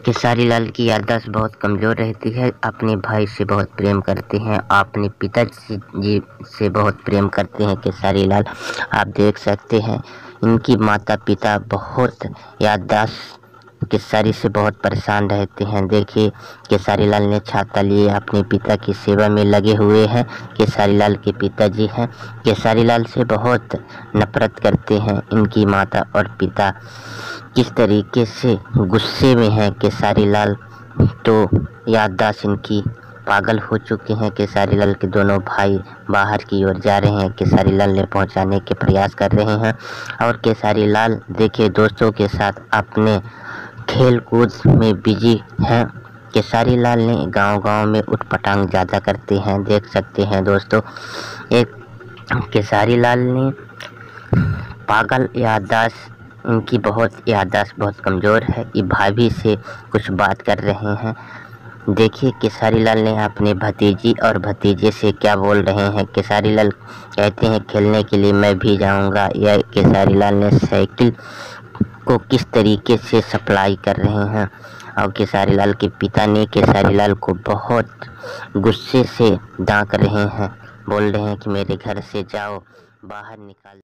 खेसारी लाल की याददाश्त बहुत कमज़ोर रहती है। अपने भाई से बहुत प्रेम करते हैं, अपने पिताजी जी से बहुत प्रेम करते हैं खेसारी लाल। आप देख सकते हैं इनकी माता पिता बहुत याददाश्त खेसारी से बहुत परेशान रहते हैं। देखिए खेसारी लाल ने छाता लिए अपने पिता की सेवा में लगे हुए हैं। खेसारी लाल के पिताजी हैं, खेसारी लाल से बहुत नफरत करते हैं। इनकी माता और पिता किस तरीके से गुस्से में हैं खेसारी लाल, तो याददाश्त इनकी पागल हो चुके हैं। खेसारी लाल के दोनों भाई बाहर की ओर जा रहे हैं, खेसारी लाल ने पहुंचाने के प्रयास कर रहे हैं। और खेसारी लाल देखिए दोस्तों के साथ अपने खेल कूद में बिजी हैं। खेसारी लाल ने गांव-गांव में उटपटांग ज़्यादा करते हैं, देख सकते हैं दोस्तों। एक खेसारी लाल ने पागल याददाश्त, इनकी याददाश्त बहुत कमज़ोर है। ये भाभी से कुछ बात कर रहे हैं। देखिए खेसारी लाल ने अपने भतीजी और भतीजे से क्या बोल रहे हैं। खेसारी लाल कहते हैं खेलने के लिए मैं भी जाऊंगा। यह खेसारी लाल ने साइकिल को किस तरीके से सप्लाई कर रहे हैं। और खेसारी लाल के पिता ने खेसारी लाल को बहुत गुस्से से डांट रहे हैं, बोल रहे हैं कि मेरे घर से जाओ, बाहर निकाल।